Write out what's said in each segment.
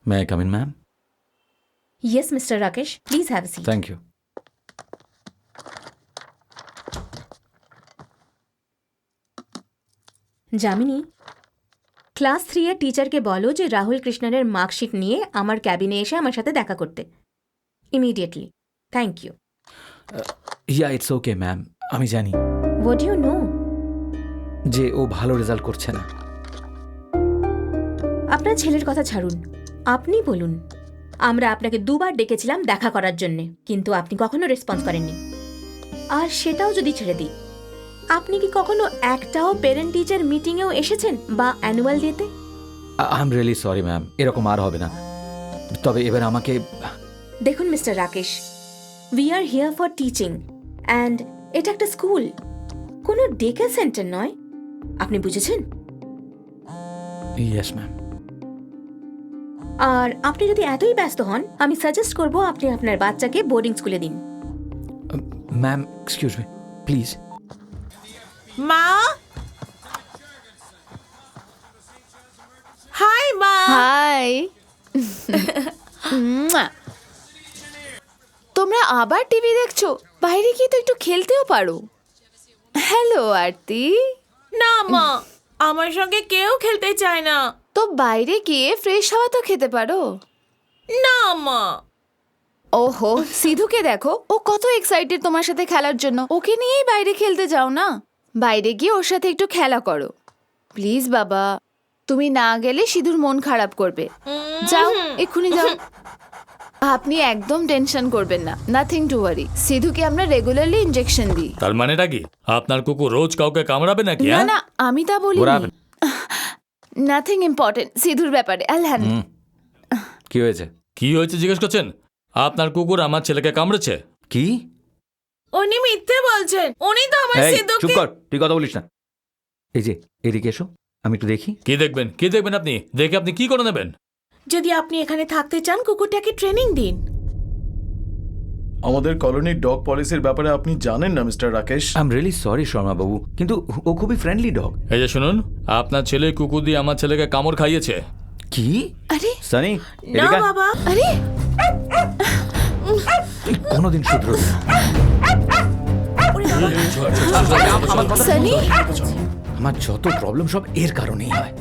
May I come in, ma'am? Yes, Mr. Rakesh. Please have a seat. Thank you. Jamini, class 3 এর টিচারকে বলো যে Rahul কৃষ্ণনের marksheet নিয়ে আমার ক্যাবিনে এসে আমার সাথে দেখা করতে immediately. Thank you. Yeah, it's okay, ma'am. আমি জানি হোয়াট ইউ নো? যে ও ভালো রেজাল্ট করছে না। আপনার ছেলের কথা ছাড়ুন, আপনি বলুন। আমরা আপনাকে দুবার ডেকেছিলাম দেখা করার জন্য, কিন্তু আপনি কখনো রেসপন্স করেননি। আর সেটাও যদি ছেড়ে দিই, আপনি কি কখনো একটাও পেরেন্ট টিচার মিটিংয়েও এসেছেন বা অ্যানুয়াল ডেতে? I am really sorry, ma'am. এরকম আর হবে না। তবে এবার আমাকে দেখুন mister Rakesh, we are here for teaching and এটা একটা স্কুল, কোনো ডে কেয়ার সেন্টার নয়। আপনি বুঝেছেন? Yes, ma'am. আর আপনি যদি এতই ব্যস্ত হন, আমি সাজেস্ট করব আপনি আপনার বাচ্চাকে বোর্ডিং স্কুলে দিন। Ma'am, excuse me, please. মা, হাই মা। হাই। তোমরা আবার টিভি দেখছো? বাইরে গিয়ে তো একটু খেলতেও পারো। হ্যালো আরতি। না মা, আমার সঙ্গে কেউ খেলতে চায় না। তো বাইরে গিয়ে ফ্রেশ হাওয়া তো খেতে পারো। না মা। ওহো, সিধুকে দেখো, ও কত এক্সাইটেড তোমার সাথে খেলার জন্য। ওকে নিয়েই বাইরে খেলতে যাও না। বাইরে গিয়ে ওর সাথে একটু খেলা করো প্লিজ বাবা। তুমি না গেলে সিধুর মন খারাপ করবে। যাও, এক্ষুনি যাও। আপনি একদম টেনশন করবেন না, নাথিং টু ওয়ারি। সিধুকে আমরা রেগুলারলি ইনজেকশন দিই। তার মানেটা কি? আপনার কুকুর রোজ কাউকে কামড়াবে নাকি? না না, আমি তা বলি। What happened? নাথিং ইম্পর্টেন্ট সিধুর ব্যাপারে। আল্লাহ। কি হয়েছে? কি হয়েছে জিজ্ঞেস করছেন? আপনার কুকুর আমার ছেলেকে কামড়েছে। কি? উনি মিথ্যে বলছেন। উনি তো আমার এই, চুপ সিদ্ধুকে। কর, তুই কথা বলিস না। এই যে, এদিকে এসো, আমি একটু দেখি। কি দেখবেন? কি দেখবেন আপনি? দেখে আপনি কি করে নেবেন? যদি আপনি এখানে থাকতে চান, কুকুরটাকে ট্রেনিং দিন। আমাদের কলোনির ডগ পলিসির ব্যাপারে আপনি জানেন না mister Rakesh? I am really sorry Sharma বাবু, কিন্তু ও খুবই ফ্রেন্ডলি ডগ। এই যে শুনুন, আপনার ছেলে কুকুর দিয়ে আমার ছেলেকে কামড় খাইয়েছে। কি? আরে সানি, না এদিকে আয়। বাবা। আরে তুই কোনোদিন শুধরোবি না। সানি, আমার যত প্রবলেম সব এর কারণেই হয়।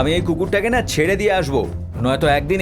আমি এই কুকুরটাকে না ছেড়ে দিয়ে আসবো, নয়তো একদিন